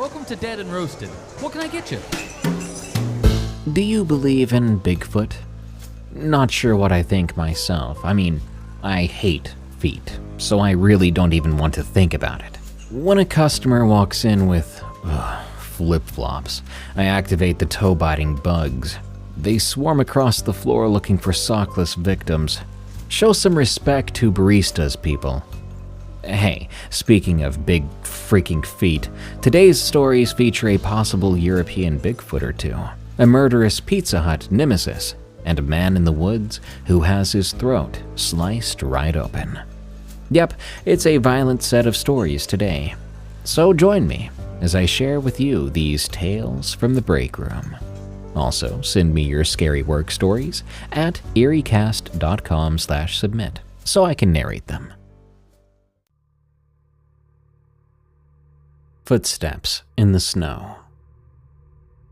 Welcome to Dead and Roasted. What can I get you? Do you believe in Bigfoot? Not sure what I think myself. I mean, I hate feet, so I really don't even want to think about it. When a customer walks in with flip-flops, I activate the toe-biting bugs. They swarm across the floor looking for sockless victims. Show some respect to baristas, people. Hey, speaking of big freaking feet, today's stories feature a possible European Bigfoot or two, a murderous Pizza Hut nemesis, and a man in the woods who has his throat sliced right open. Yep, it's a violent set of stories today. So join me as I share with you these tales from the break room. Also, send me your scary work stories at eeriecast.com/submit so I can narrate them. Footsteps in the Snow.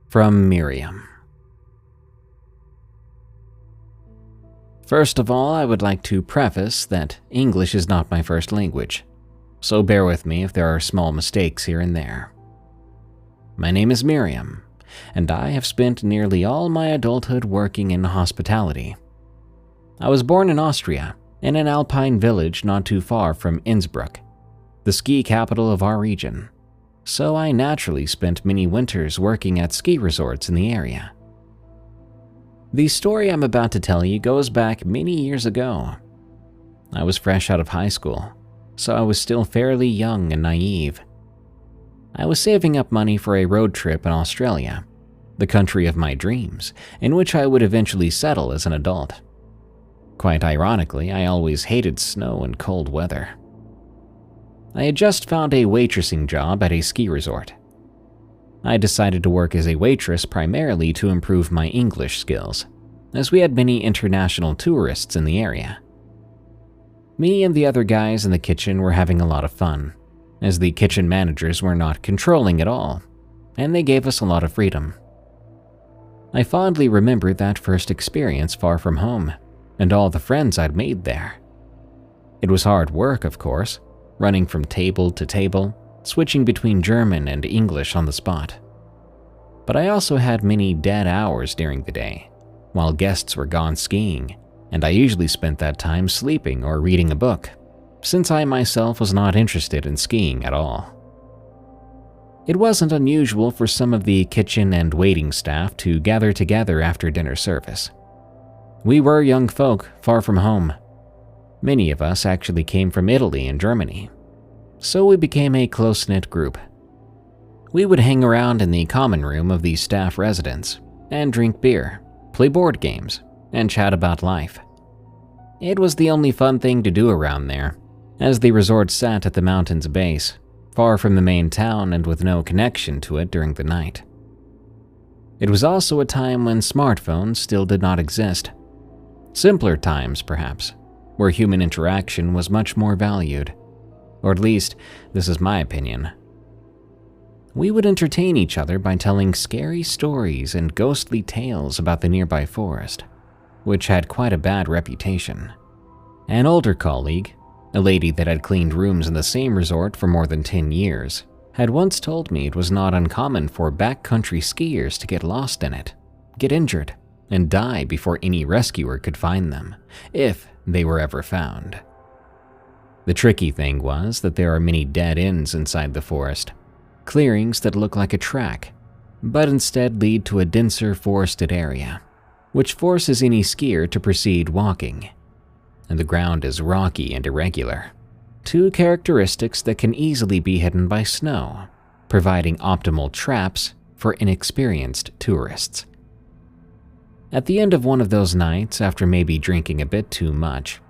From Miriam. First of all, I would like to preface that English is not my first language, so bear with me if there are small mistakes here and there. My name is Miriam, and I have spent nearly all my adulthood working in hospitality. I was born in Austria, in an alpine village not too far from Innsbruck, the ski capital of our region, so I naturally spent many winters working at ski resorts in the area. The story I'm about to tell you goes back many years ago. I was fresh out of high school, so I was still fairly young and naive. I was saving up money for a road trip in Australia, the country of my dreams, in which I would eventually settle as an adult. Quite ironically, I always hated snow and cold weather. I had just found a waitressing job at a ski resort. I decided to work as a waitress primarily to improve my English skills, as we had many international tourists in the area. Me and the other guys in the kitchen were having a lot of fun, as the kitchen managers were not controlling at all, and they gave us a lot of freedom. I fondly remember that first experience far from home, and all the friends I'd made there. It was hard work, of course, running from table to table, switching between German and English on the spot. But I also had many dead hours during the day, while guests were gone skiing, and I usually spent that time sleeping or reading a book, since I myself was not interested in skiing at all. It wasn't unusual for some of the kitchen and waiting staff to gather together after dinner service. We were young folk, far from home. Many of us actually came from Italy and Germany, so we became a close-knit group. We would hang around in the common room of the staff residence and drink beer, play board games, and chat about life. It was the only fun thing to do around there, as the resort sat at the mountain's base, far from the main town and with no connection to it during the night. It was also a time when smartphones still did not exist. Simpler times, perhaps, where human interaction was much more valued. Or at least, this is my opinion. We would entertain each other by telling scary stories and ghostly tales about the nearby forest, which had quite a bad reputation. An older colleague, a lady that had cleaned rooms in the same resort for more than 10 years, had once told me it was not uncommon for backcountry skiers to get lost in it, get injured, and die before any rescuer could find them, if they were ever found. The tricky thing was that there are many dead ends inside the forest, clearings that look like a track, but instead lead to a denser forested area, which forces any skier to proceed walking. And the ground is rocky and irregular, two characteristics that can easily be hidden by snow, providing optimal traps for inexperienced tourists. At the end of one of those nights, after maybe drinking a bit too much,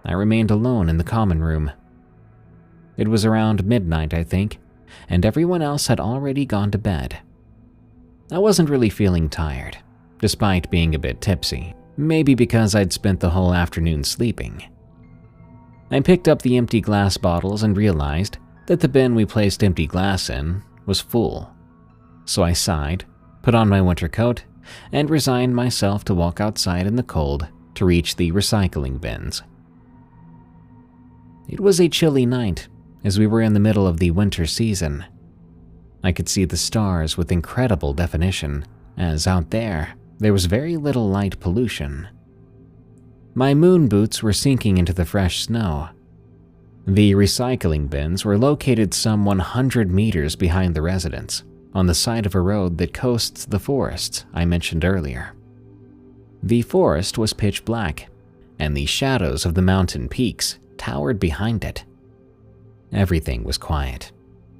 I remained alone in the common room. It was around midnight, I think, and everyone else had already gone to bed. I wasn't really feeling tired, despite being a bit tipsy, maybe because I'd spent the whole afternoon sleeping. I picked up the empty glass bottles and realized that the bin we placed empty glass in was full. So I sighed, put on my winter coat, and resigned myself to walk outside in the cold to reach the recycling bins. It was a chilly night, as we were in the middle of the winter season. I could see the stars with incredible definition, as out there was very little light pollution. My moon boots were sinking into the fresh snow. The recycling bins were located some 100 meters behind the residence, on the side of a road that coasts the forests I mentioned earlier. The forest was pitch black, and the shadows of the mountain peaks towered behind it. Everything was quiet,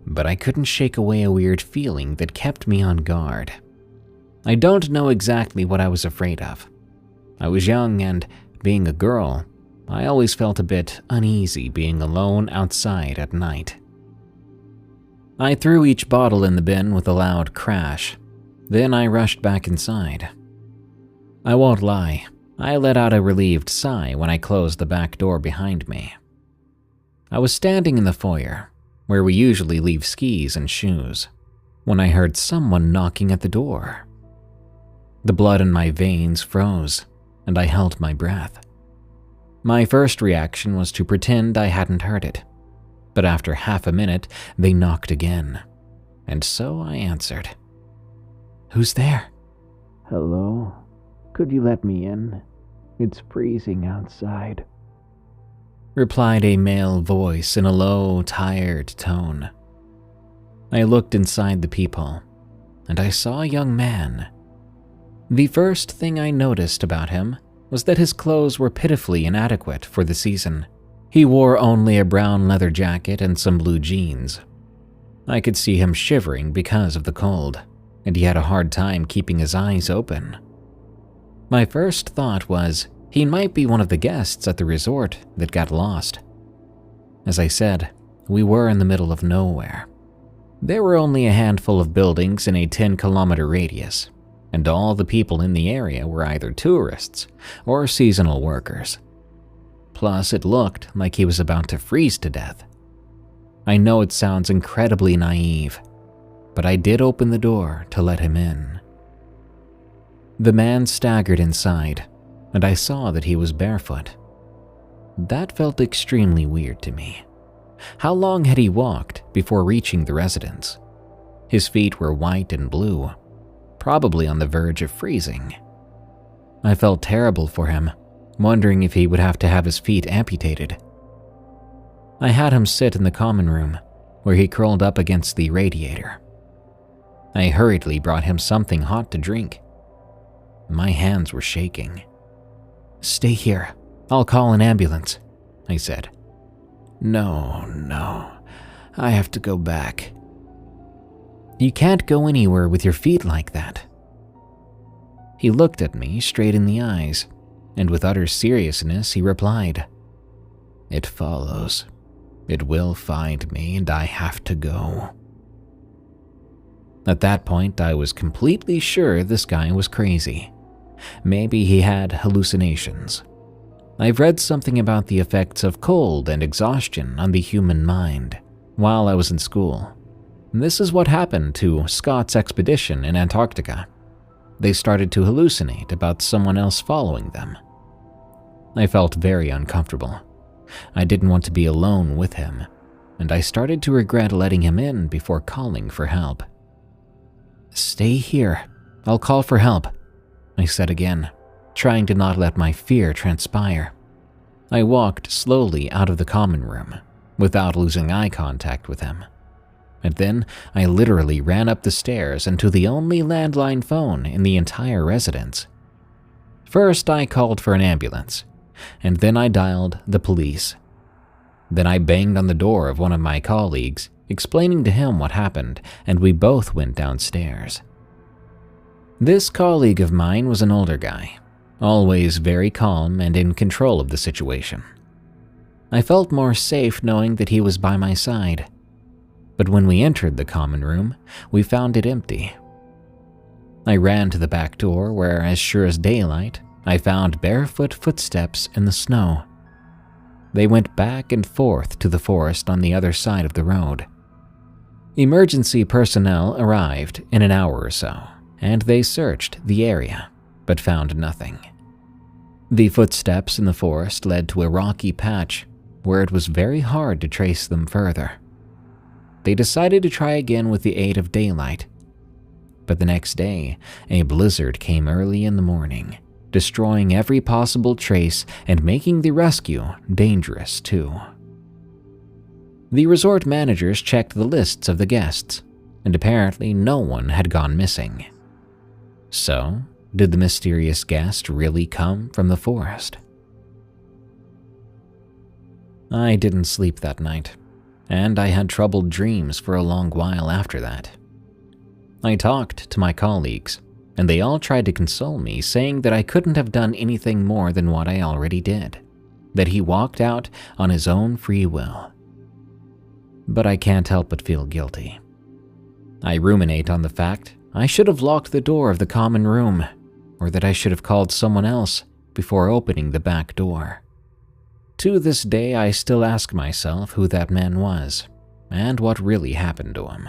but I couldn't shake away a weird feeling that kept me on guard. I don't know exactly what I was afraid of. I was young, and being a girl, I always felt a bit uneasy being alone outside at night. I threw each bottle in the bin with a loud crash. Then I rushed back inside. I won't lie, I let out a relieved sigh when I closed the back door behind me. I was standing in the foyer, where we usually leave skis and shoes, when I heard someone knocking at the door. The blood in my veins froze, and I held my breath. My first reaction was to pretend I hadn't heard it, but after half a minute, they knocked again, and so I answered. "Who's there?" "Hello? Could you let me in? It's freezing outside," replied a male voice in a low, tired tone. I looked inside the peephole, and I saw a young man. The first thing I noticed about him was that his clothes were pitifully inadequate for the season. He wore only a brown leather jacket and some blue jeans. I could see him shivering because of the cold, and he had a hard time keeping his eyes open. My first thought was he might be one of the guests at the resort that got lost. As I said, we were in the middle of nowhere. There were only a handful of buildings in a 10-kilometer radius, and all the people in the area were either tourists or seasonal workers. Plus, it looked like he was about to freeze to death. I know it sounds incredibly naive, but I did open the door to let him in. The man staggered inside, and I saw that he was barefoot. That felt extremely weird to me. How long had he walked before reaching the residence? His feet were white and blue, probably on the verge of freezing. I felt terrible for him, wondering if he would have to have his feet amputated. I had him sit in the common room, where he curled up against the radiator. I hurriedly brought him something hot to drink. My hands were shaking. "Stay here. I'll call an ambulance," I said. No, I have to go back." "You can't go anywhere with your feet like that." He looked at me straight in the eyes, and with utter seriousness he replied, "It follows. It will find me, and I have to go." At that point, I was completely sure this guy was crazy. Maybe he had hallucinations. I've read something about the effects of cold and exhaustion on the human mind while I was in school. This is what happened to Scott's expedition in Antarctica. They started to hallucinate about someone else following them. I felt very uncomfortable. I didn't want to be alone with him, and I started to regret letting him in before calling for help. "Stay here. I'll call for help," I said again, trying to not let my fear transpire. I walked slowly out of the common room, without losing eye contact with him. And then I literally ran up the stairs and to the only landline phone in the entire residence. First, I called for an ambulance, and then I dialed the police. Then I banged on the door of one of my colleagues, explaining to him what happened, and we both went downstairs. This colleague of mine was an older guy, always very calm and in control of the situation. I felt more safe knowing that he was by my side. But when we entered the common room, we found it empty. I ran to the back door where, as sure as daylight, I found barefoot footsteps in the snow. They went back and forth to the forest on the other side of the road. Emergency personnel arrived in an hour or so, and they searched the area, but found nothing. The footsteps in the forest led to a rocky patch where it was very hard to trace them further. they decided to try again with the aid of daylight. But the next day, a blizzard came early in the morning, destroying every possible trace and making the rescue dangerous too. The resort managers checked the lists of the guests, and apparently no one had gone missing. So, did the mysterious guest really come from the forest? I didn't sleep that night, and I had troubled dreams for a long while after that. I talked to my colleagues, and they all tried to console me, saying that I couldn't have done anything more than what I already did, that he walked out on his own free will. But I can't help but feel guilty. I ruminate on the fact I should have locked the door of the common room, or that I should have called someone else before opening the back door. To this day, I still ask myself who that man was, and what really happened to him.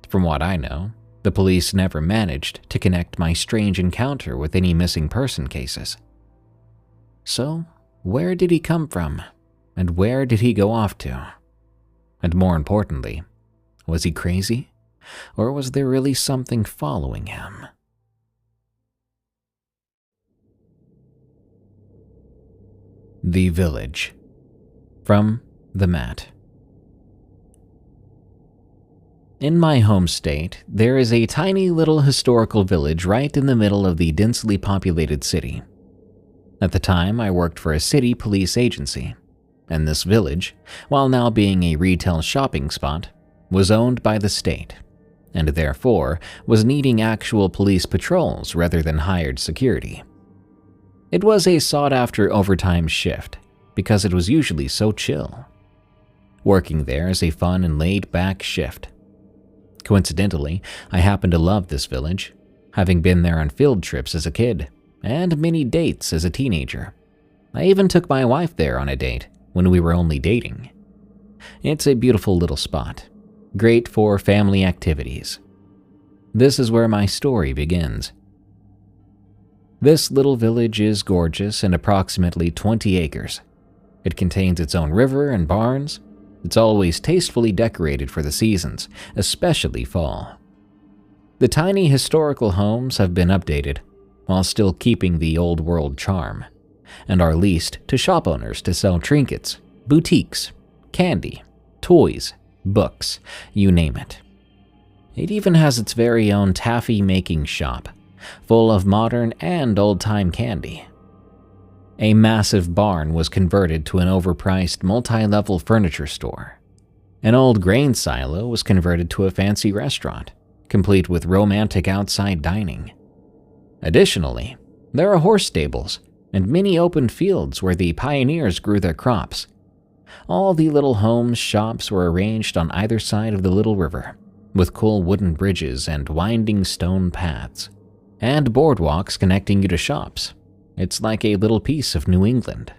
From what I know, the police never managed to connect my strange encounter with any missing person cases. So, where did he come from, and where did he go off to? And more importantly, was he crazy, or was there really something following him? The Village. From The Mat. In my home state, there is a tiny little historical village right in the middle of the densely populated city. At the time, I worked for a city police agency, and this village, while now being a retail shopping spot, was owned by the state, and therefore was needing actual police patrols rather than hired security. It was a sought-after overtime shift because it was usually so chill. Working there is a fun and laid-back shift. Coincidentally, I happen to love this village, having been there on field trips as a kid and many dates as a teenager. I even took my wife there on a date when we were only dating. It's a beautiful little spot, great for family activities. This is where my story begins. This little village is gorgeous and approximately 20 acres. It contains its own river and barns. It's always tastefully decorated for the seasons, especially fall. The tiny historical homes have been updated, while still keeping the old world charm, and are leased to shop owners to sell trinkets, boutiques, candy, toys, books, you name it. It even has its very own taffy-making shop, full of modern and old-time candy. A massive barn was converted to an overpriced multi-level furniture store. An old grain silo was converted to a fancy restaurant, complete with romantic outside dining. Additionally, there are horse stables and many open fields where the pioneers grew their crops. All the little homes, shops were arranged on either side of the little river, with cool wooden bridges and winding stone paths, and boardwalks connecting you to shops. It's like a little piece of New England.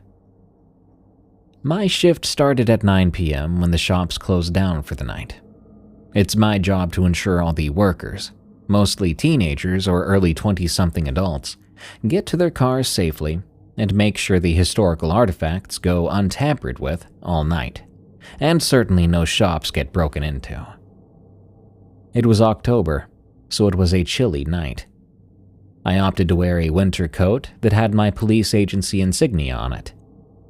My shift started at 9 p.m. when the shops closed down for the night. It's my job to ensure all the workers, mostly teenagers or early 20-something adults, get to their cars safely and make sure the historical artifacts go untampered with all night, and certainly no shops get broken into. It was October, so it was a chilly night. I opted to wear a winter coat that had my police agency insignia on it,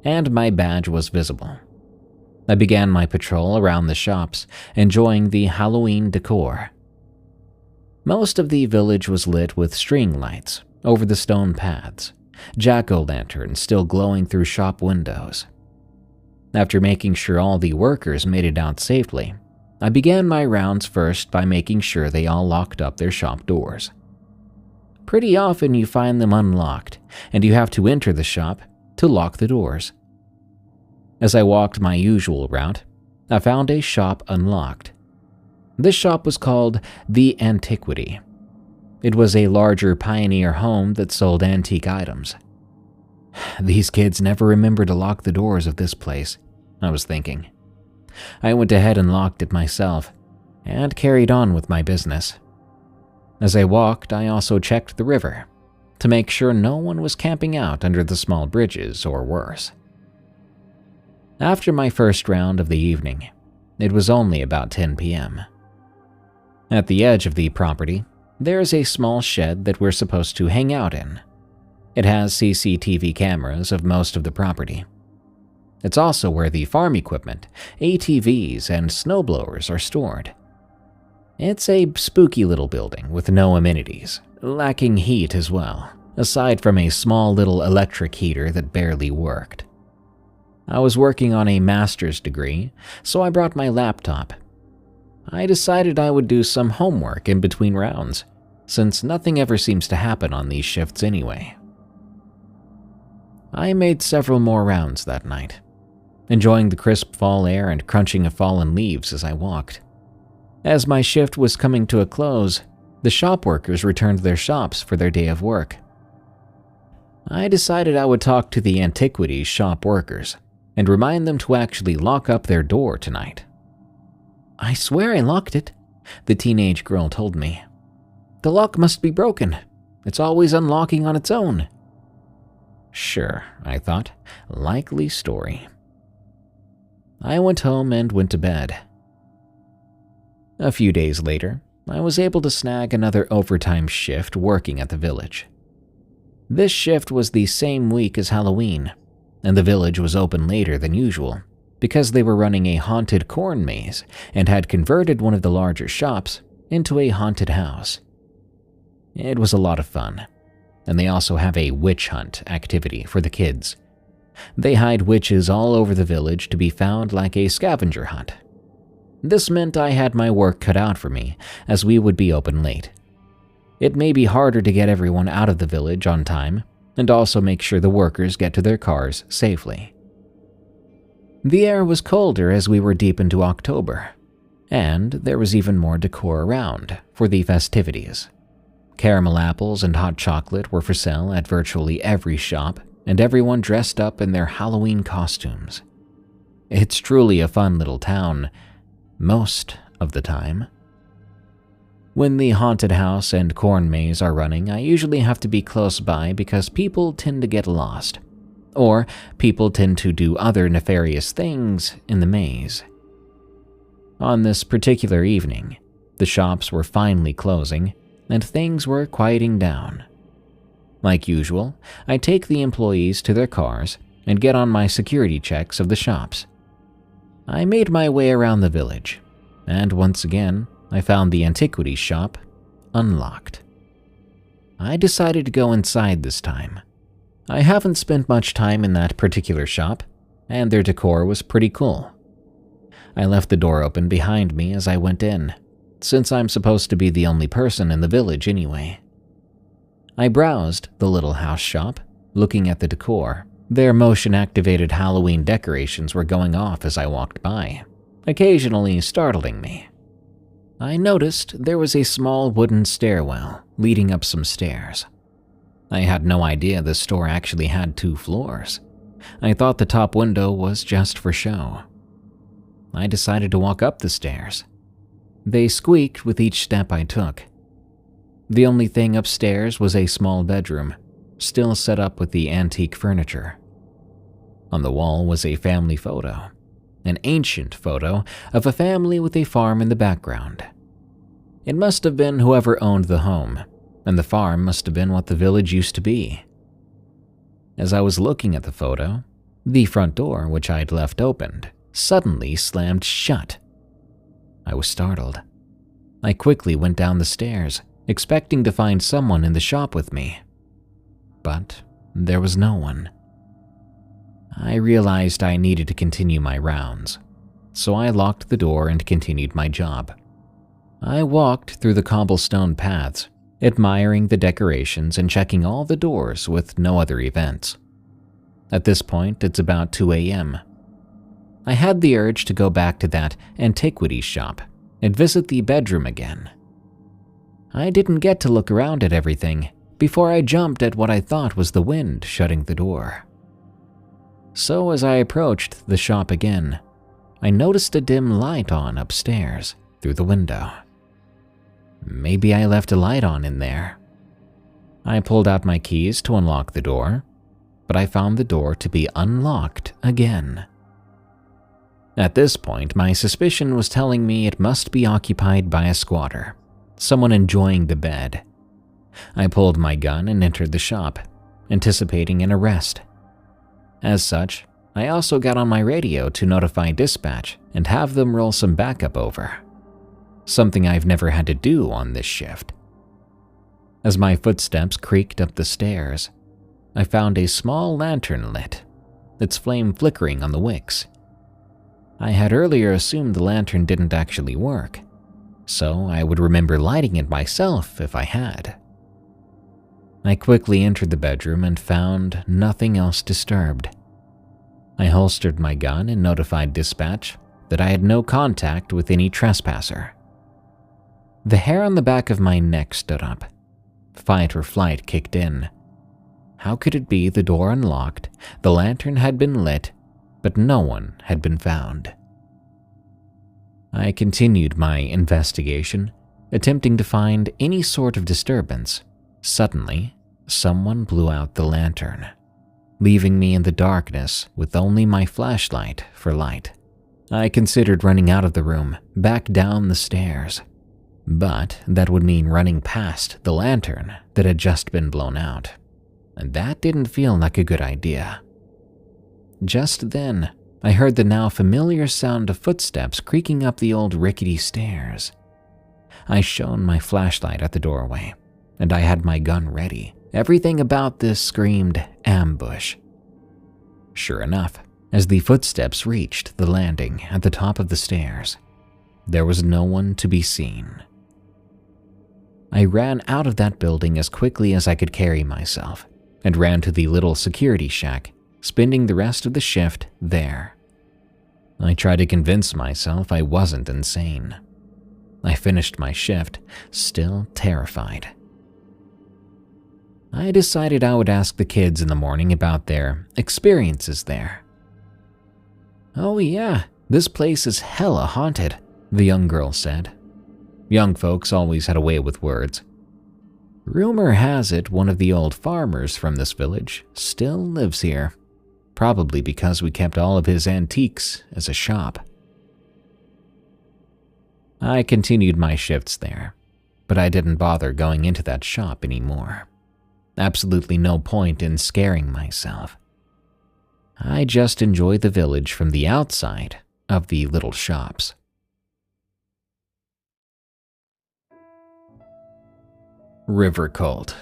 and my badge was visible. I began my patrol around the shops, enjoying the Halloween decor. Most of the village was lit with string lights over the stone paths, jack-o'-lanterns still glowing through shop windows. After making sure all the workers made it out safely, I began my rounds first by making sure they all locked up their shop doors. Pretty often you find them unlocked, and you have to enter the shop to lock the doors. As I walked my usual route, I found a shop unlocked. This shop was called The Antiquity. It was a larger pioneer home that sold antique items. These kids never remember to lock the doors of this place, I was thinking. I went ahead and locked it myself, and carried on with my business. As I walked, I also checked the river, to make sure no one was camping out under the small bridges or worse. After my first round of the evening, It was only about 10 p.m. At the edge of the property, there is a small shed that we're supposed to hang out in. It has CCTV cameras of most of the property. It's also where the farm equipment, ATVs, and snowblowers are stored. It's a spooky little building with no amenities, lacking heat as well, aside from a small little electric heater that barely worked. I was working on a master's degree, so I brought my laptop. I decided I would do some homework in between rounds, since nothing ever seems to happen on these shifts anyway. I made several more rounds that night, enjoying the crisp fall air and crunching of fallen leaves as I walked. As my shift was coming to a close, the shop workers returned to their shops for their day of work. I decided I would talk to the antiquities shop workers and remind them to actually lock up their door tonight. "I swear I locked it," the teenage girl told me. "The lock must be broken. It's always unlocking on its own." Sure, I thought. Likely story. I went home and went to bed. A few days later, I was able to snag another overtime shift working at the village. This shift was the same week as Halloween, and the village was open later than usual because they were running a haunted corn maze and had converted one of the larger shops into a haunted house. It was a lot of fun, and they also have a witch hunt activity for the kids. They hide witches all over the village to be found like a scavenger hunt. This meant I had my work cut out for me, as we would be open late. It may be harder to get everyone out of the village on time, and also make sure the workers get to their cars safely. The air was colder as we were deep into October, and there was even more decor around for the festivities. Caramel apples and hot chocolate were for sale at virtually every shop, and everyone dressed up in their Halloween costumes. It's truly a fun little town, most of the time. When the haunted house and corn maze are running, I usually have to be close by because people tend to get lost, or people tend to do other nefarious things in the maze. On this particular evening, the shops were finally closing, and things were quieting down. Like usual, I take the employees to their cars and get on my security checks of the shops. I made my way around the village, and once again, I found the antiquities shop unlocked. I decided to go inside this time. I haven't spent much time in that particular shop, and their decor was pretty cool. I left the door open behind me as I went in, since I'm supposed to be the only person in the village anyway. I browsed the little house shop, looking at the decor. Their motion-activated Halloween decorations were going off as I walked by, occasionally startling me. I noticed there was a small wooden stairwell leading up some stairs. I had no idea the store actually had 2 floors. I thought the top window was just for show. I decided to walk up the stairs. They squeaked with each step I took. The only thing upstairs was a small bedroom, still set up with the antique furniture. On the wall was a family photo, an ancient photo of a family with a farm in the background. It must have been whoever owned the home, and the farm must have been what the village used to be. As I was looking at the photo, the front door, which I'd left opened, suddenly slammed shut. I was startled. I quickly went down the stairs, expecting to find someone in the shop with me. But there was no one. I realized I needed to continue my rounds, so I locked the door and continued my job. I walked through the cobblestone paths, admiring the decorations and checking all the doors with no other events. At this point, it's about 2 a.m. I had the urge to go back to that antiquities shop and visit the bedroom again. I didn't get to look around at everything before I jumped at what I thought was the wind shutting the door. So as I approached the shop again, I noticed a dim light on upstairs through the window. Maybe I left a light on in there. I pulled out my keys to unlock the door, but I found the door to be unlocked again. At this point, my suspicion was telling me it must be occupied by a squatter, someone enjoying the bed. I pulled my gun and entered the shop, anticipating an arrest. As such, I also got on my radio to notify dispatch and have them roll some backup over, something I've never had to do on this shift. As my footsteps creaked up the stairs, I found a small lantern lit, its flame flickering on the wicks. I had earlier assumed the lantern didn't actually work, so I would remember lighting it myself if I had. I quickly entered the bedroom and found nothing else disturbed. I holstered my gun and notified dispatch that I had no contact with any trespasser. The hair on the back of my neck stood up. Fight or flight kicked in. How could it be the door unlocked, the lantern had been lit, but no one had been found? I continued my investigation, attempting to find any sort of disturbance. Suddenly, someone blew out the lantern, leaving me in the darkness with only my flashlight for light. I considered running out of the room, back down the stairs, but that would mean running past the lantern that had just been blown out, and that didn't feel like a good idea. Just then, I heard the now familiar sound of footsteps creaking up the old rickety stairs. I shone my flashlight at the doorway, and I had my gun ready. Everything about this screamed ambush. Sure enough, as the footsteps reached the landing at the top of the stairs, there was no one to be seen. I ran out of that building as quickly as I could carry myself and ran to the little security shack, spending the rest of the shift there. I tried to convince myself I wasn't insane. I finished my shift, still terrified. I decided I would ask the kids in the morning about their experiences there. "Oh yeah, this place is hella haunted," the young girl said. Young folks always had a way with words. "Rumor has it one of the old farmers from this village still lives here, probably because we kept all of his antiques as a shop." I continued my shifts there, but I didn't bother going into that shop anymore. Absolutely no point in scaring myself. I just enjoyed the village from the outside of the little shops. River Cult.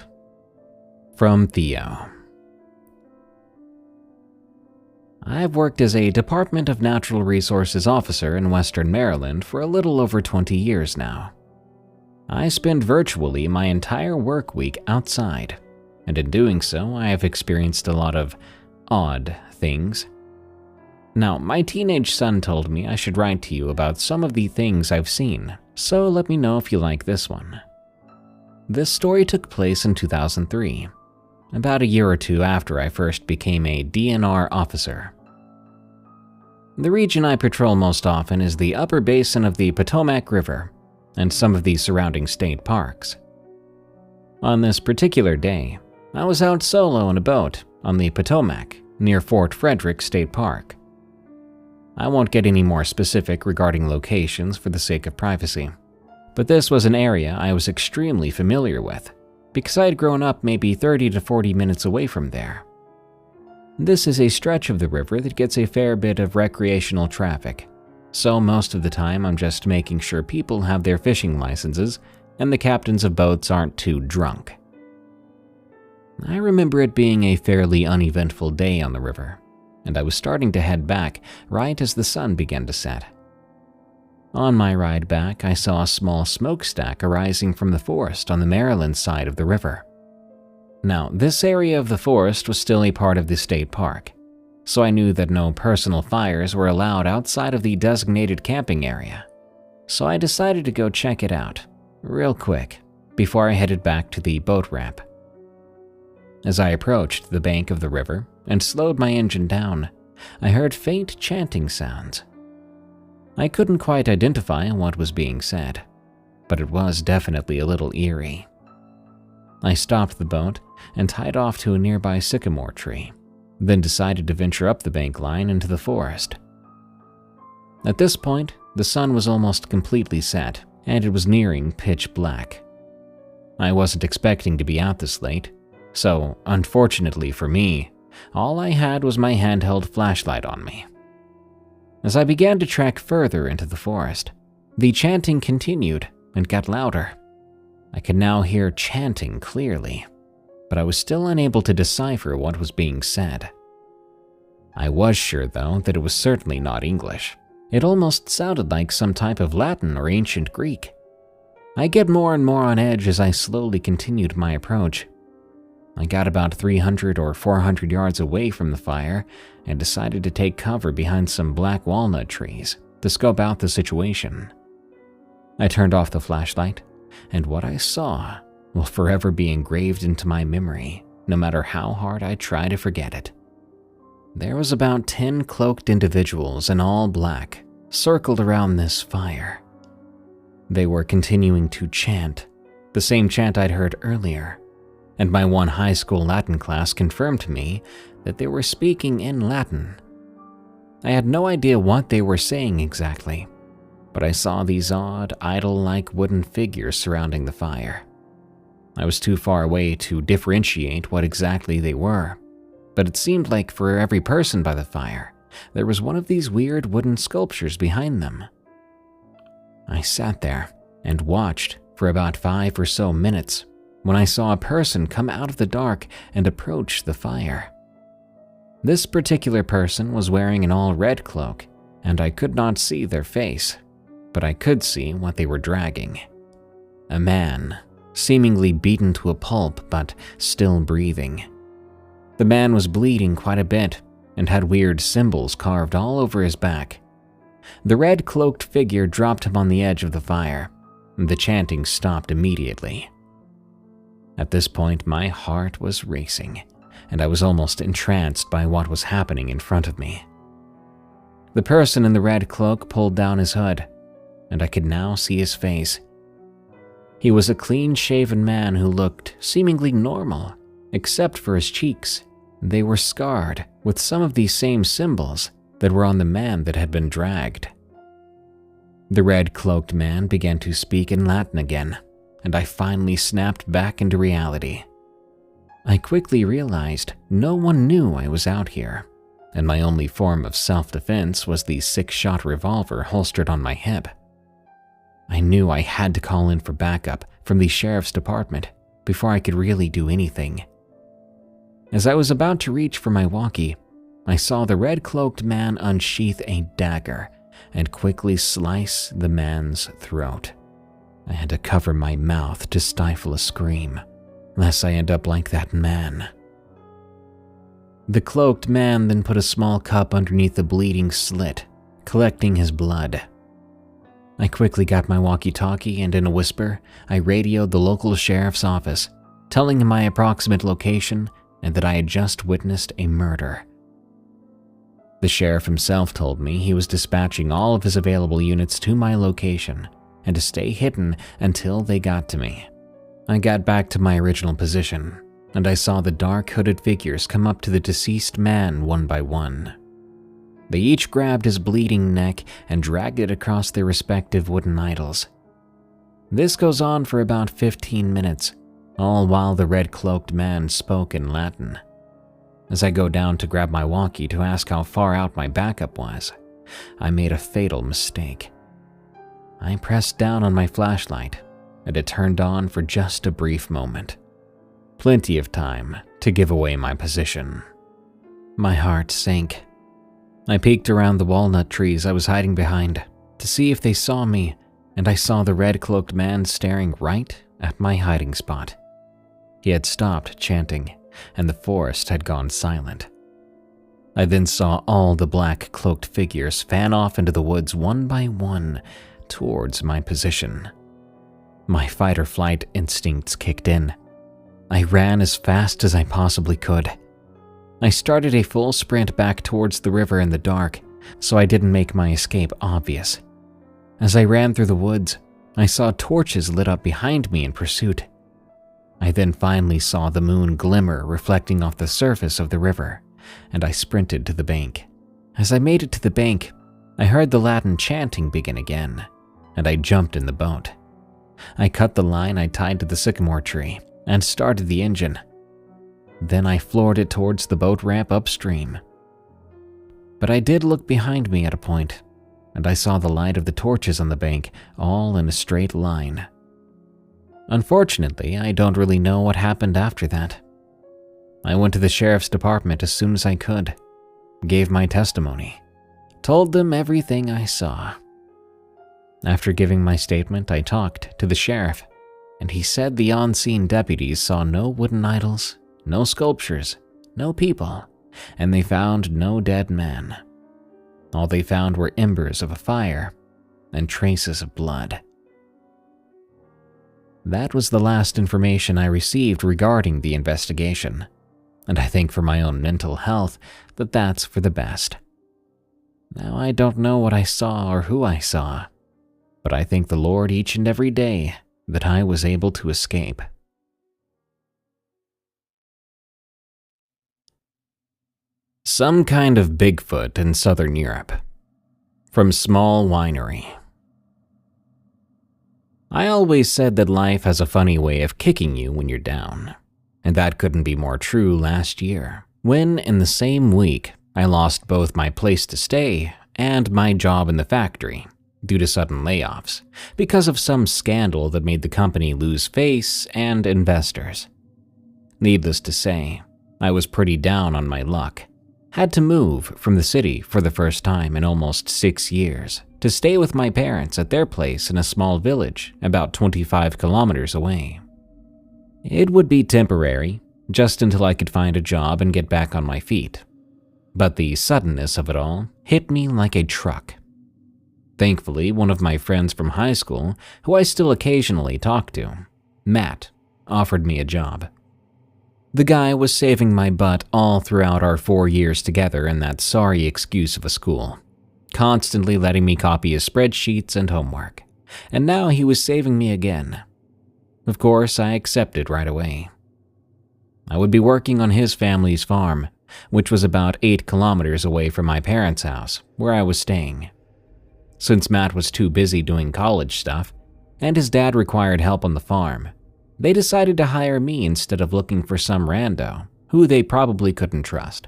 From Theo. I've worked as a Department of Natural Resources officer in Western Maryland for a little over 20 years now. I spend virtually my entire work week outside, and in doing so, I have experienced a lot of odd things. Now, my teenage son told me I should write to you about some of the things I've seen, so let me know if you like this one. This story took place in 2003, about a year or two after I first became a DNR officer. The region I patrol most often is the upper basin of the Potomac River and some of the surrounding state parks. On this particular day, I was out solo in a boat on the Potomac near Fort Frederick State Park. I won't get any more specific regarding locations for the sake of privacy, but this was an area I was extremely familiar with because I had grown up maybe 30 to 40 minutes away from there. This is a stretch of the river that gets a fair bit of recreational traffic, so most of the time I'm just making sure people have their fishing licenses and the captains of boats aren't too drunk. I remember it being a fairly uneventful day on the river, and I was starting to head back right as the sun began to set. On my ride back, I saw a small smokestack arising from the forest on the Maryland side of the river. Now, this area of the forest was still a part of the state park, so I knew that no personal fires were allowed outside of the designated camping area. So I decided to go check it out, real quick, before I headed back to the boat ramp. As I approached the bank of the river and slowed my engine down, I heard faint chanting sounds. I couldn't quite identify what was being said, but it was definitely a little eerie. I stopped the boat and tied off to a nearby sycamore tree, then decided to venture up the bank line into the forest. At this point, the sun was almost completely set, and it was nearing pitch black. I wasn't expecting to be out this late, so unfortunately for me, all I had was my handheld flashlight on me. As I began to trek further into the forest, the chanting continued and got louder. I could now hear chanting clearly, but I was still unable to decipher what was being said. I was sure, though, that it was certainly not English. It almost sounded like some type of Latin or ancient Greek. I get more and more on edge as I slowly continued my approach. I got about 300 or 400 yards away from the fire and decided to take cover behind some black walnut trees to scope out the situation. I turned off the flashlight, and what I saw will forever be engraved into my memory, no matter how hard I try to forget it. There was about 10 cloaked individuals in all black, circled around this fire. They were continuing to chant, the same chant I'd heard earlier, and my one high school Latin class confirmed to me that they were speaking in Latin. I had no idea what they were saying exactly, but I saw these odd, idol-like wooden figures surrounding the fire. I was too far away to differentiate what exactly they were, but it seemed like for every person by the fire, there was one of these weird wooden sculptures behind them. I sat there and watched for about 5 or so minutes when I saw a person come out of the dark and approach the fire. This particular person was wearing an all-red cloak, and I could not see their face, but I could see what they were dragging. A man, seemingly beaten to a pulp but still breathing. The man was bleeding quite a bit and had weird symbols carved all over his back. The red-cloaked figure dropped him on the edge of the fire, and the chanting stopped immediately. At this point, my heart was racing, and I was almost entranced by what was happening in front of me. The person in the red cloak pulled down his hood, and I could now see his face. He was a clean-shaven man who looked seemingly normal, except for his cheeks. They were scarred with some of these same symbols that were on the man that had been dragged. The red-cloaked man began to speak in Latin again, and I finally snapped back into reality. I quickly realized no one knew I was out here, and my only form of self-defense was the 6-shot revolver holstered on my hip. I knew I had to call in for backup from the sheriff's department before I could really do anything. As I was about to reach for my walkie, I saw the red-cloaked man unsheath a dagger and quickly slice the man's throat. I had to cover my mouth to stifle a scream, lest I end up like that man. The cloaked man then put a small cup underneath the bleeding slit, collecting his blood. I quickly got my walkie-talkie and in a whisper, I radioed the local sheriff's office, telling him my approximate location and that I had just witnessed a murder. The sheriff himself told me he was dispatching all of his available units to my location and to stay hidden until they got to me. I got back to my original position, and I saw the dark hooded figures come up to the deceased man one by one. They each grabbed his bleeding neck and dragged it across their respective wooden idols. This goes on for about 15 minutes, all while the red-cloaked man spoke in Latin. As I go down to grab my walkie to ask how far out my backup was, I made a fatal mistake. I pressed down on my flashlight, and it turned on for just a brief moment. Plenty of time to give away my position. My heart sank. I peeked around the walnut trees I was hiding behind to see if they saw me, and I saw the red-cloaked man staring right at my hiding spot. He had stopped chanting, and the forest had gone silent. I then saw all the black cloaked figures fan off into the woods one by one towards my position. My fight-or-flight instincts kicked in. I ran as fast as I possibly could. I started a full sprint back towards the river in the dark, so I didn't make my escape obvious. As I ran through the woods, I saw torches lit up behind me in pursuit. I then finally saw the moon glimmer reflecting off the surface of the river, and I sprinted to the bank. As I made it to the bank, I heard the Latin chanting begin again, and I jumped in the boat. I cut the line I tied to the sycamore tree and started the engine. Then I floored it towards the boat ramp upstream. But I did look behind me at a point, and I saw the light of the torches on the bank all in a straight line. Unfortunately, I don't really know what happened after that. I went to the sheriff's department as soon as I could, gave my testimony, told them everything I saw. After giving my statement, I talked to the sheriff, and he said the on-scene deputies saw no wooden idols, no sculptures, no people, and they found no dead man. All they found were embers of a fire and traces of blood. That was the last information I received regarding the investigation, and I think for my own mental health that that's for the best. Now I don't know what I saw or who I saw, but I thank the Lord each and every day that I was able to escape. Some kind of Bigfoot in Southern Europe. From Small Winery. I always said that life has a funny way of kicking you when you're down, and that couldn't be more true last year, when in the same week I lost both my place to stay and my job in the factory due to sudden layoffs because of some scandal that made the company lose face and investors. Needless to say, I was pretty down on my luck. Had to move from the city for the first time in almost 6 years to stay with my parents at their place in a small village about 25 kilometers away. It would be temporary, just until I could find a job and get back on my feet. But the suddenness of it all hit me like a truck. Thankfully, one of my friends from high school, who I still occasionally talk to, Matt, offered me a job. The guy was saving my butt all throughout our 4 years together in that sorry excuse of a school, constantly letting me copy his spreadsheets and homework, and now he was saving me again. Of course, I accepted right away. I would be working on his family's farm, which was about 8 kilometers away from my parents' house, where I was staying. Since Matt was too busy doing college stuff, and his dad required help on the farm, they decided to hire me instead of looking for some rando who they probably couldn't trust.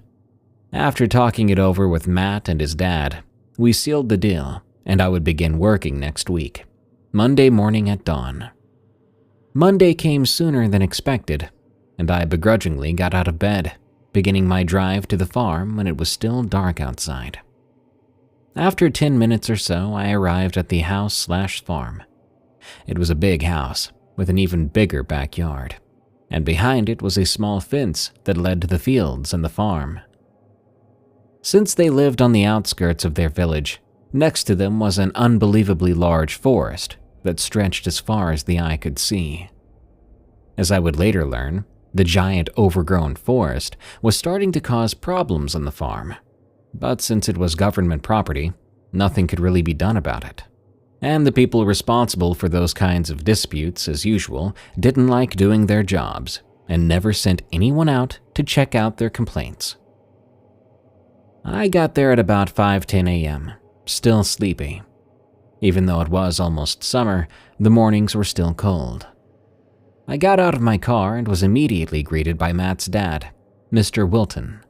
After talking it over with Matt and his dad, we sealed the deal, and I would begin working next week, Monday morning at dawn. Monday came sooner than expected, and I begrudgingly got out of bed, beginning my drive to the farm when it was still dark outside. After 10 minutes or so, I arrived at the house/farm. It was a big house with an even bigger backyard, and behind it was a small fence that led to the fields and the farm. Since they lived on the outskirts of their village, next to them was an unbelievably large forest that stretched as far as the eye could see. As I would later learn, the giant overgrown forest was starting to cause problems on the farm, but since it was government property, nothing could really be done about it. And the people responsible for those kinds of disputes, as usual, didn't like doing their jobs and never sent anyone out to check out their complaints. I got there at about 5:10 a.m., still sleepy. Even though it was almost summer, the mornings were still cold. I got out of my car and was immediately greeted by Matt's dad, Mr. Wilton.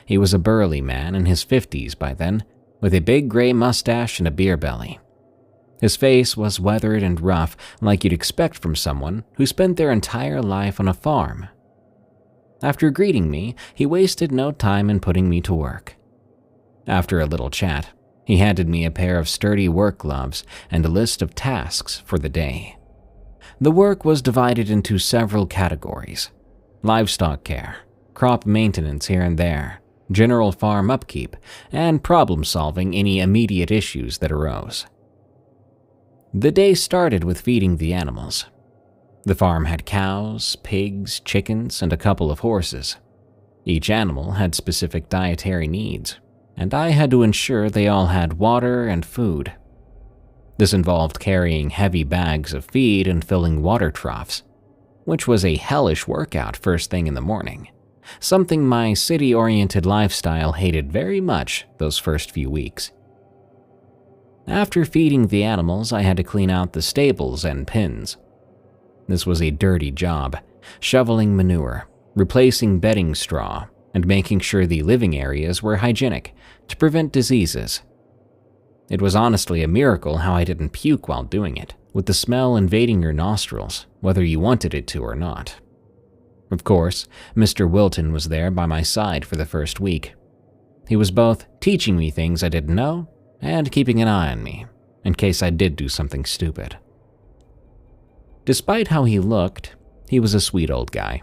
He was a burly man in his 50s by then, with a big gray mustache and a beer belly. His face was weathered and rough like you'd expect from someone who spent their entire life on a farm. After greeting me, he wasted no time in putting me to work. After a little chat, he handed me a pair of sturdy work gloves and a list of tasks for the day. The work was divided into several categories: livestock care, crop maintenance here and there, general farm upkeep, and problem-solving any immediate issues that arose. The day started with feeding the animals. The farm had cows, pigs, chickens, and a couple of horses. Each animal had specific dietary needs, and I had to ensure they all had water and food. This involved carrying heavy bags of feed and filling water troughs, which was a hellish workout first thing in the morning, something my city-oriented lifestyle hated very much those first few weeks. After feeding the animals, I had to clean out the stables and pens. This was a dirty job, shoveling manure, replacing bedding straw, and making sure the living areas were hygienic to prevent diseases. It was honestly a miracle how I didn't puke while doing it, with the smell invading your nostrils, whether you wanted it to or not. Of course, Mr. Wilton was there by my side for the first week. He was both teaching me things I didn't know and keeping an eye on me, in case I did do something stupid. Despite how he looked, he was a sweet old guy,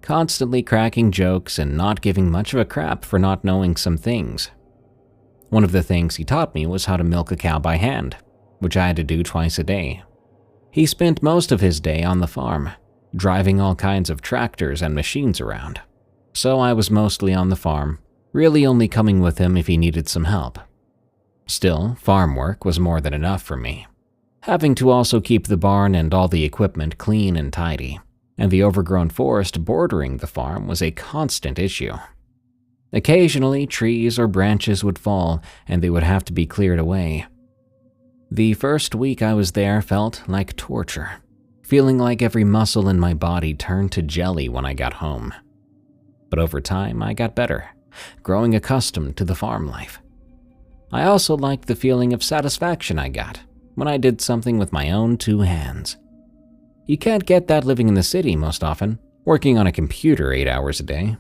constantly cracking jokes and not giving much of a crap for not knowing some things. One of the things he taught me was how to milk a cow by hand, which I had to do twice a day. He spent most of his day on the farm, driving all kinds of tractors and machines around. So I was mostly on the farm, really only coming with him if he needed some help. Still, farm work was more than enough for me, having to also keep the barn and all the equipment clean and tidy, and the overgrown forest bordering the farm was a constant issue. Occasionally, trees or branches would fall and they would have to be cleared away. The first week I was there felt like torture, feeling like every muscle in my body turned to jelly when I got home. But over time, I got better, growing accustomed to the farm life. I also liked the feeling of satisfaction I got when I did something with my own two hands. You can't get that living in the city most often, working on a computer 8 hours a day.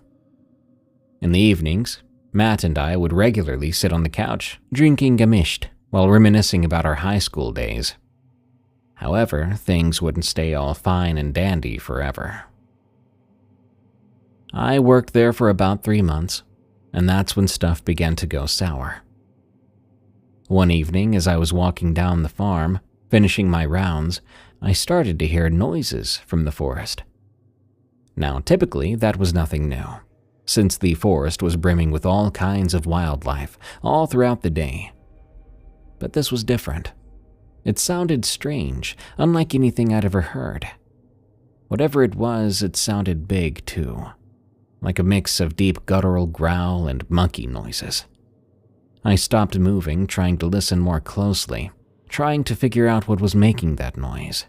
In the evenings, Matt and I would regularly sit on the couch, drinking gemischt, while reminiscing about our high school days. However, things wouldn't stay all fine and dandy forever. I worked there for about 3 months, and that's when stuff began to go sour. One evening, as I was walking down the farm, finishing my rounds, I started to hear noises from the forest. Now, typically, that was nothing new, since the forest was brimming with all kinds of wildlife all throughout the day. But this was different. It sounded strange, unlike anything I'd ever heard. Whatever it was, it sounded big too, like a mix of deep guttural growl and monkey noises. I stopped moving, trying to listen more closely, trying to figure out what was making that noise.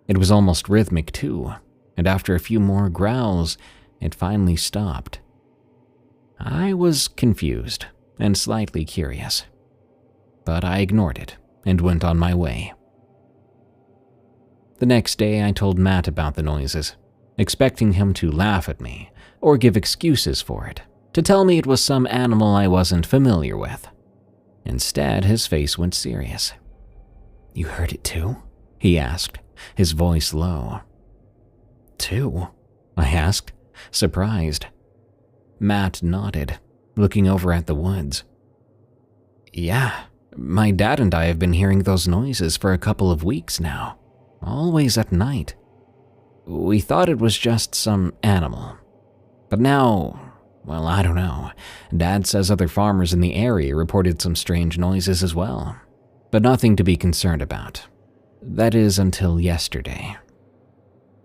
It was almost rhythmic too, and after a few more growls, it finally stopped. I was confused and slightly curious, but I ignored it and went on my way. The next day, I told Matt about the noises, expecting him to laugh at me or give excuses for it, to tell me it was some animal I wasn't familiar with. Instead, his face went serious. "You heard it too?" he asked, his voice low. "Too?" I asked, surprised. Matt nodded, looking over at the woods. "Yeah, my dad and I have been hearing those noises for a couple of weeks now, always at night. We thought it was just some animal. But now, well, I don't know. Dad says other farmers in the area reported some strange noises as well, but nothing to be concerned about. That is until yesterday.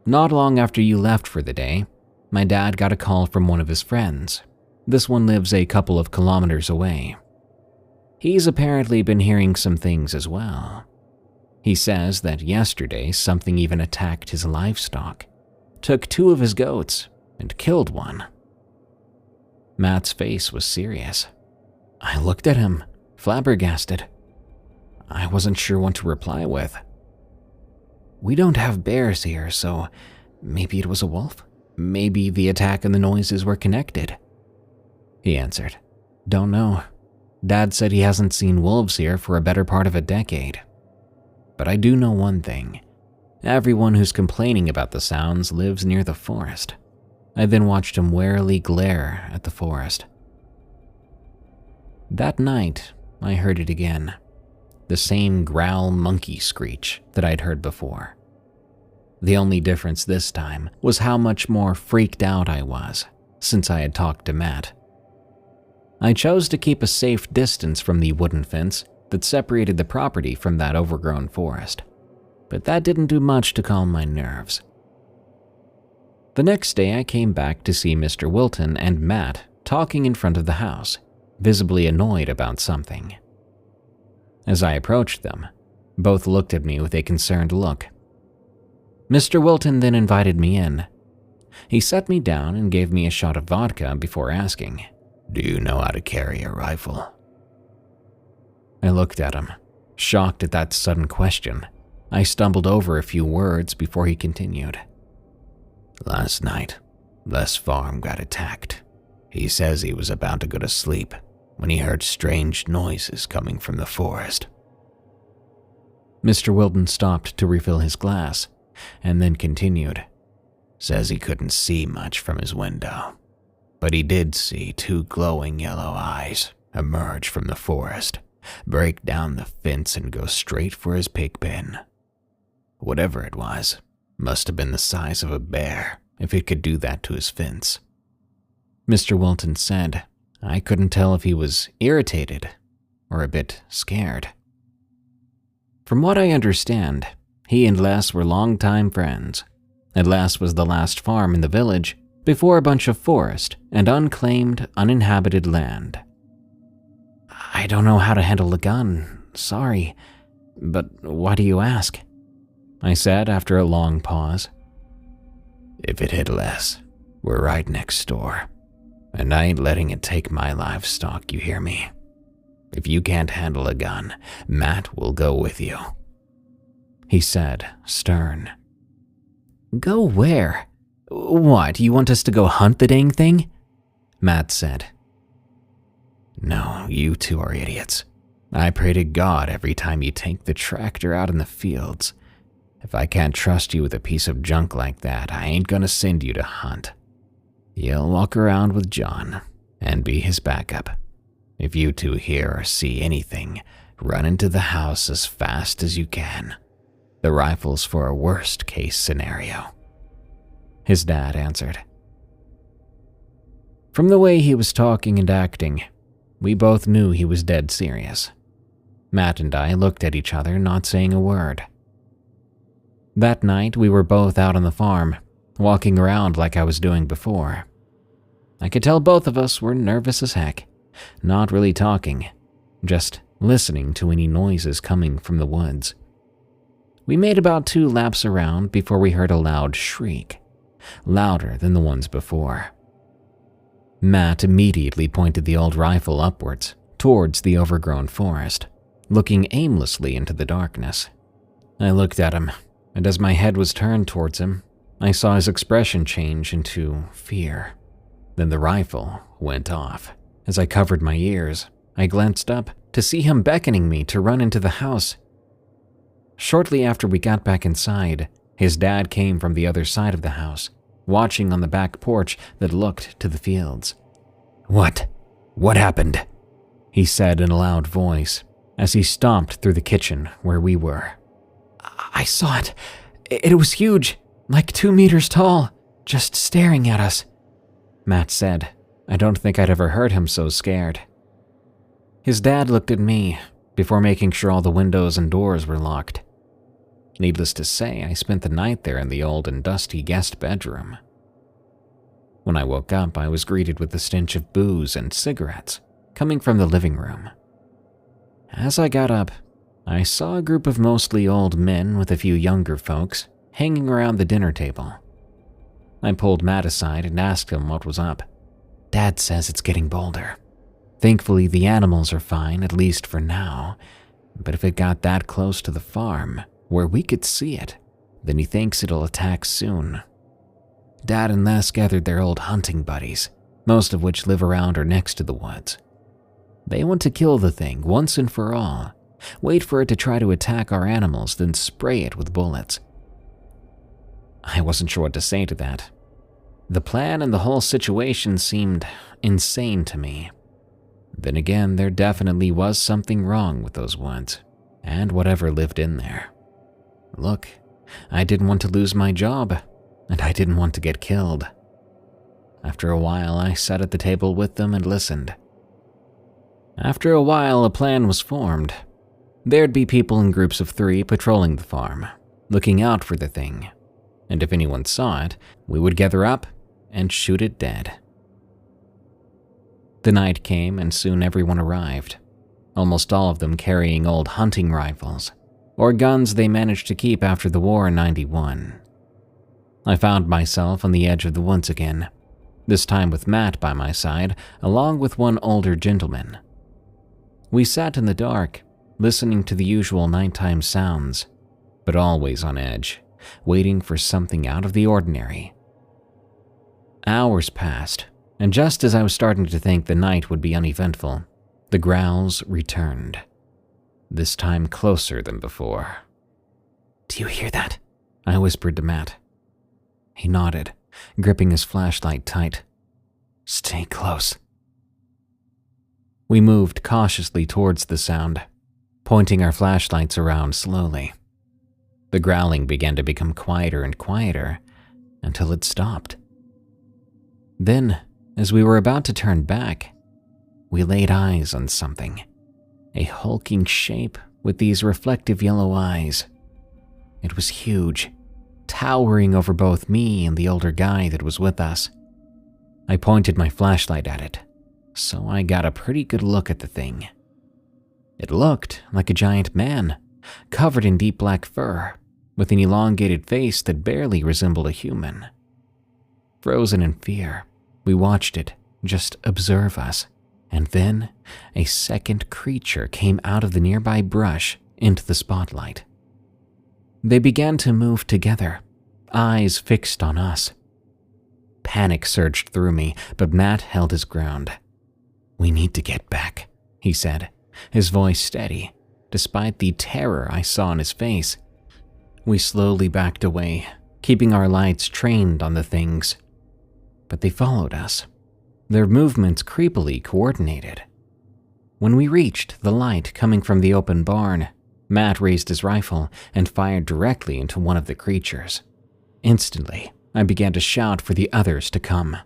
Not long after you left for the day, my dad got a call from one of his friends. This one lives a couple of kilometers away. He's apparently been hearing some things as well. He says that yesterday something even attacked his livestock, took 2 of his goats, and killed one." Matt's face was serious. I looked at him, flabbergasted. I wasn't sure what to reply with. "We don't have bears here, so maybe it was a wolf? Maybe the attack and the noises were connected," he answered. "Don't know. Dad said he hasn't seen wolves here for a better part of a decade. But I do know one thing. Everyone who's complaining about the sounds lives near the forest." I then watched him warily glare at the forest. That night, I heard it again. The same growl monkey screech that I'd heard before. The only difference this time was how much more freaked out I was since I had talked to Matt. I chose to keep a safe distance from the wooden fence that separated the property from that overgrown forest, but that didn't do much to calm my nerves. The next day, I came back to see Mr. Wilton and Matt talking in front of the house, visibly annoyed about something. As I approached them, both looked at me with a concerned look. Mr. Wilton then invited me in. He set me down and gave me a shot of vodka before asking, "Do you know how to carry a rifle?" I looked at him, shocked at that sudden question. I stumbled over a few words before he continued. "Last night, Les Farm got attacked. He says he was about to go to sleep when he heard strange noises coming from the forest." Mr. Wilton stopped to refill his glass and then continued. "Says he couldn't see much from his window, but he did see two glowing yellow eyes emerge from the forest, break down the fence and go straight for his pig pen. Whatever it was, must have been the size of a bear if it could do that to his fence." Mr. Wilton said I couldn't tell if he was irritated or a bit scared. From what I understand, he and Les were longtime friends, and Les was the last farm in the village before a bunch of forest and unclaimed, uninhabited land. "I don't know how to handle a gun, sorry, but why do you ask?" I said after a long pause. "If it hit Les, we're right next door, and I ain't letting it take my livestock, you hear me? If you can't handle a gun, Matt will go with you," he said, stern. "Go where? What, you want us to go hunt the dang thing?" Matt said. "No, you two are idiots. I pray to God every time you take the tractor out in the fields. If I can't trust you with a piece of junk like that, I ain't gonna send you to hunt. You'll walk around with John and be his backup. If you two hear or see anything, run into the house as fast as you can. The rifle's for a worst-case scenario," his dad answered. From the way he was talking and acting, we both knew he was dead serious. Matt and I looked at each other, not saying a word. That night, we were both out on the farm, walking around like I was doing before. I could tell both of us were nervous as heck, not really talking, just listening to any noises coming from the woods. We made about 2 laps around before we heard a loud shriek, louder than the ones before. Matt immediately pointed the old rifle upwards, towards the overgrown forest, looking aimlessly into the darkness. I looked at him, and as my head was turned towards him, I saw his expression change into fear. Then the rifle went off. As I covered my ears, I glanced up to see him beckoning me to run into the house. Shortly after we got back inside, his dad came from the other side of the house, watching on the back porch that looked to the fields. What happened?" he said in a loud voice as he stomped through the kitchen where we were. "I saw it. It was huge, like 2 meters tall, just staring at us," Matt said. I don't think I'd ever heard him so scared. His dad looked at me before making sure all the windows and doors were locked. Needless to say, I spent the night there in the old and dusty guest bedroom. When I woke up, I was greeted with the stench of booze and cigarettes coming from the living room. As I got up, I saw a group of mostly old men with a few younger folks hanging around the dinner table. I pulled Matt aside and asked him what was up. "Dad says it's getting bolder. Thankfully, the animals are fine, at least for now. But if it got that close to the farm, where we could see it, then he thinks it'll attack soon." Dad and Les gathered their old hunting buddies, most of which live around or next to the woods. They want to kill the thing once and for all, wait for it to try to attack our animals, then spray it with bullets. I wasn't sure what to say to that. The plan and the whole situation seemed insane to me. Then again, there definitely was something wrong with those woods, and whatever lived in there. Look, I didn't want to lose my job, and I didn't want to get killed. After a while, I sat at the table with them and listened. After a while, a plan was formed. There'd be people in groups of 3 patrolling the farm, looking out for the thing, and if anyone saw it, we would gather up and shoot it dead. The night came and soon everyone arrived. almost all of them carrying old hunting rifles, or guns they managed to keep after the war in '91. I found myself on the edge of the woods again, this time with Matt by my side, along with one older gentleman. We sat in the dark, listening to the usual nighttime sounds, but always on edge, waiting for something out of the ordinary. Hours passed, and just as I was starting to think the night would be uneventful, the growls returned, this time closer than before. "Do you hear that?" I whispered to Matt. He nodded, gripping his flashlight tight. "Stay close." We moved cautiously towards the sound, pointing our flashlights around slowly. The growling began to become quieter and quieter until it stopped. Then, as we were about to turn back, we laid eyes on something, a hulking shape with these reflective yellow eyes. It was huge, towering over both me and the older guy that was with us. I pointed my flashlight at it, so I got a pretty good look at the thing. It looked like a giant man, covered in deep black fur, with an elongated face that barely resembled a human. Frozen in fear, we watched it just observe us, and then a second creature came out of the nearby brush into the spotlight. They began to move together, eyes fixed on us. Panic surged through me, but Matt held his ground. "We need to get back," he said, his voice steady, despite the terror I saw on his face. We slowly backed away, keeping our lights trained on the things. But they followed us, their movements creepily coordinated. When we reached the light coming from the open barn, Matt raised his rifle and fired directly into one of the creatures. Instantly, I began to shout for the others to come.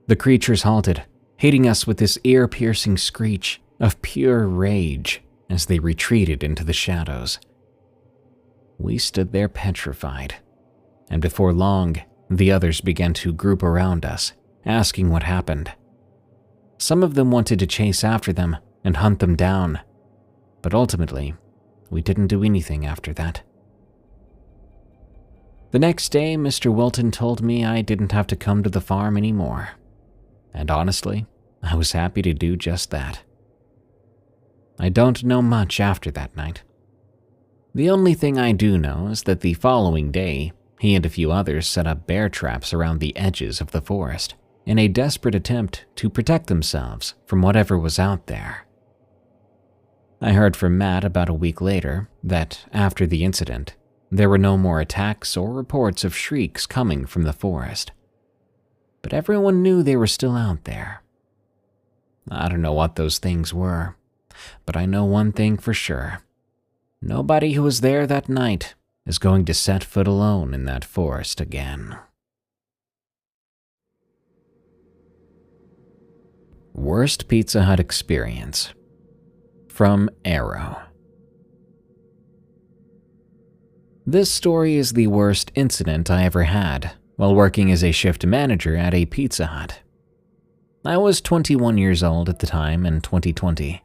The creatures halted, hitting us with this ear-piercing screech of pure rage as they retreated into the shadows. We stood there petrified, and before long, the others began to group around us, asking what happened. Some of them wanted to chase after them and hunt them down, but ultimately, we didn't do anything after that. The next day, Mr. Wilton told me I didn't have to come to the farm anymore, and honestly, I was happy to do just that. I don't know much after that night. The only thing I do know is that the following day, he and a few others set up bear traps around the edges of the forest in a desperate attempt to protect themselves from whatever was out there. I heard from Matt about a week later that, after the incident, there were no more attacks or reports of shrieks coming from the forest. But everyone knew they were still out there. I don't know what those things were, but I know one thing for sure. Nobody who was there that night is going to set foot alone in that forest again. Worst Pizza Hut experience. From Arrow. This story is the worst incident I ever had while working as a shift manager at a Pizza Hut. I was 21 years old at the time in 2020,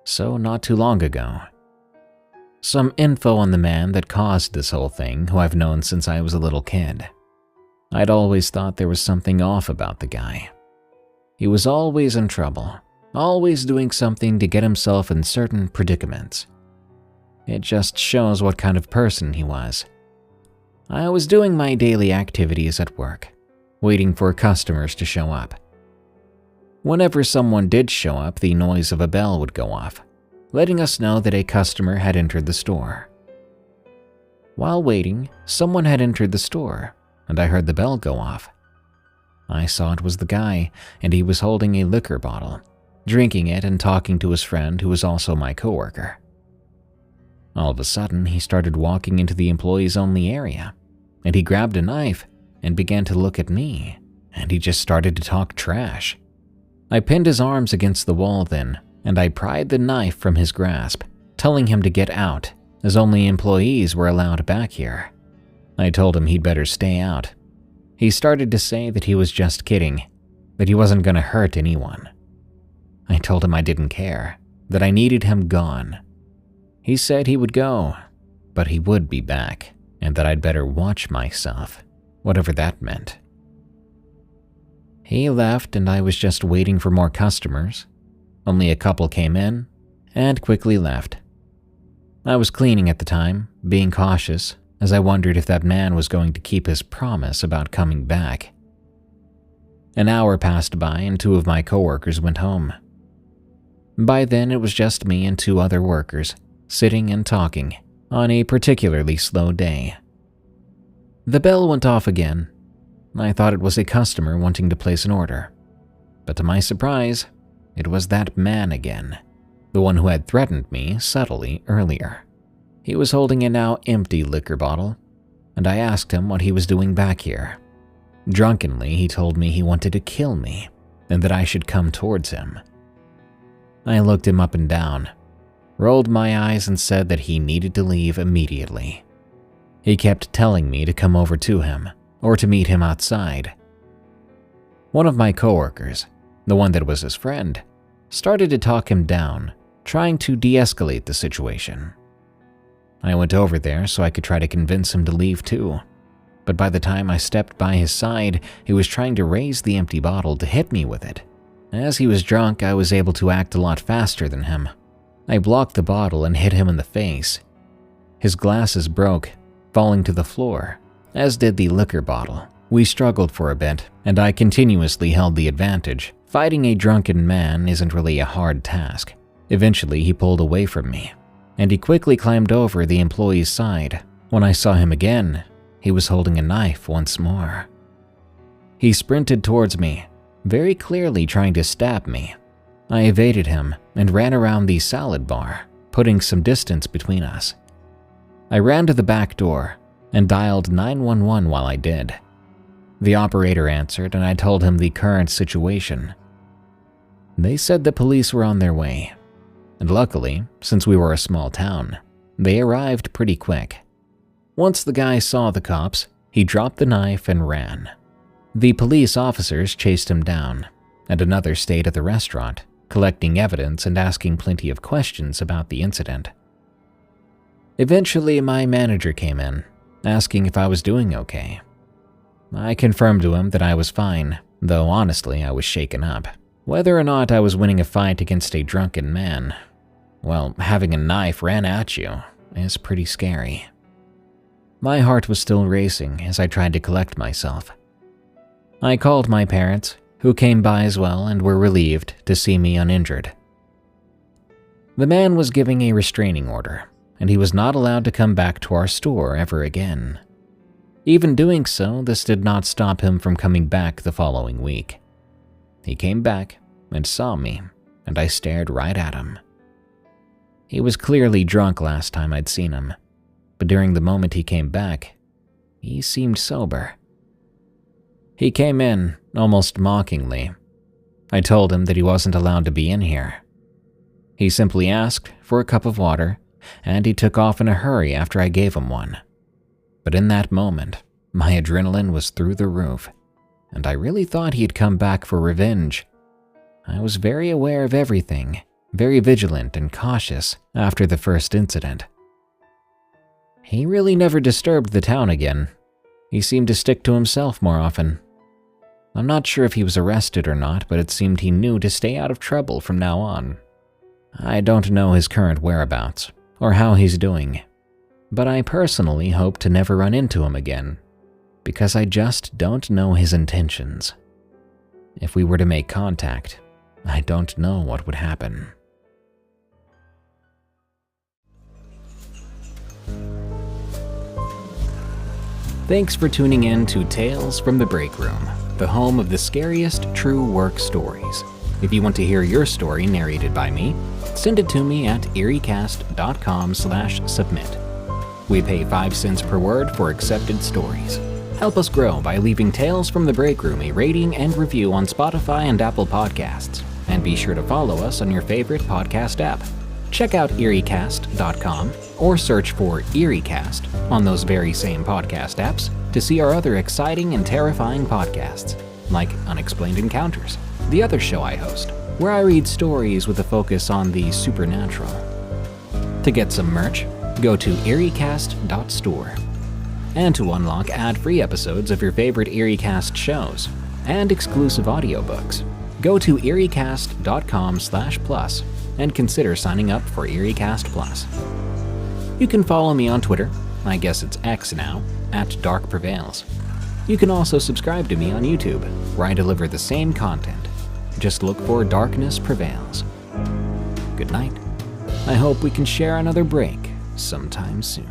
so not too long ago. Some info on the man that caused this whole thing, who I've known since I was a little kid. I'd always thought there was something off about the guy. He was always in trouble, always doing something to get himself in certain predicaments. It just shows what kind of person he was. I was doing my daily activities at work, waiting for customers to show up. Whenever someone did show up, the noise of a bell would go off, letting us know that a customer had entered the store. While waiting, someone had entered the store, and I heard the bell go off. I saw it was the guy, and he was holding a liquor bottle, drinking it and talking to his friend who was also my coworker. All of a sudden, he started walking into the employees-only area, and he grabbed a knife and began to look at me, and he just started to talk trash. I pinned his arms against the wall then, and I pried the knife from his grasp, telling him to get out, as only employees were allowed back here. I told him he'd better stay out. He started to say that he was just kidding, that he wasn't going to hurt anyone. I told him I didn't care, that I needed him gone. He said he would go, but he would be back, and that I'd better watch myself, whatever that meant. He left and I was just waiting for more customers. Only a couple came in and quickly left. I was cleaning at the time, being cautious, as I wondered if that man was going to keep his promise about coming back. An hour passed by and 2 of my coworkers went home. By then it was just me and 2 other workers, sitting and talking, on a particularly slow day. The bell went off again. I thought it was a customer wanting to place an order, but to my surprise, it was that man again, the one who had threatened me subtly earlier. He was holding a now empty liquor bottle, and I asked him what he was doing back here. Drunkenly, he told me he wanted to kill me, and that I should come towards him. I looked him up and down, rolled my eyes and said that he needed to leave immediately. He kept telling me to come over to him, or to meet him outside. One of my coworkers, the one that was his friend, started to talk him down, trying to de-escalate the situation. I went over there so I could try to convince him to leave too, but by the time I stepped by his side, he was trying to raise the empty bottle to hit me with it. As he was drunk, I was able to act a lot faster than him. I blocked the bottle and hit him in the face. His glasses broke, falling to the floor, as did the liquor bottle. We struggled for a bit, and I continuously held the advantage. Fighting a drunken man isn't really a hard task. Eventually, he pulled away from me, and he quickly climbed over the employee's side. When I saw him again, he was holding a knife once more. He sprinted towards me, very clearly trying to stab me. I evaded him and ran around the salad bar, putting some distance between us. I ran to the back door and dialed 911 while I did. The operator answered and I told him the current situation. They said the police were on their way, and luckily, since we were a small town, they arrived pretty quick. Once the guy saw the cops, he dropped the knife and ran. The police officers chased him down, and another stayed at the restaurant, collecting evidence and asking plenty of questions about the incident. Eventually, my manager came in, asking if I was doing okay. I confirmed to him that I was fine, though honestly I was shaken up. Whether or not I was winning a fight against a drunken man, well, having a knife ran at you is pretty scary. My heart was still racing as I tried to collect myself. I called my parents, who came by as well and were relieved to see me uninjured. The man was giving a restraining order, and he was not allowed to come back to our store ever again. Even doing so, this did not stop him from coming back the following week. He came back and saw me, and I stared right at him. He was clearly drunk last time I'd seen him, but during the moment he came back, he seemed sober. He came in, almost mockingly. I told him that he wasn't allowed to be in here. He simply asked for a cup of water, and he took off in a hurry after I gave him one. But in that moment, my adrenaline was through the roof, and I really thought he'd come back for revenge. I was very aware of everything, very vigilant and cautious after the first incident. He really never disturbed the town again. He seemed to stick to himself more often. I'm not sure if he was arrested or not, but it seemed he knew to stay out of trouble from now on. I don't know his current whereabouts or how he's doing, but I personally hope to never run into him again, because I just don't know his intentions. If we were to make contact, I don't know what would happen. Thanks for tuning in to Tales from the Break Room, the home of the scariest true work stories. If you want to hear your story narrated by me, send it to me at eeriecast.com/submit. We pay 5 cents per word for accepted stories. Help us grow by leaving Tales from the Break Room a rating and review on Spotify and Apple Podcasts, and be sure to follow us on your favorite podcast app. Check out eeriecast.com or search for EerieCast on those very same podcast apps to see our other exciting and terrifying podcasts, like Unexplained Encounters, the other show I host, where I read stories with a focus on the supernatural. To get some merch, go to eeriecast.store. And to unlock ad-free episodes of your favorite EerieCast shows and exclusive audiobooks, go to eeriecast.com/plus and consider signing up for EerieCast Plus. You can follow me on Twitter, I guess it's X now, @DarkPrevails. You can also subscribe to me on YouTube, where I deliver the same content. Just look for Darkness Prevails. Good night. I hope we can share another break sometime soon.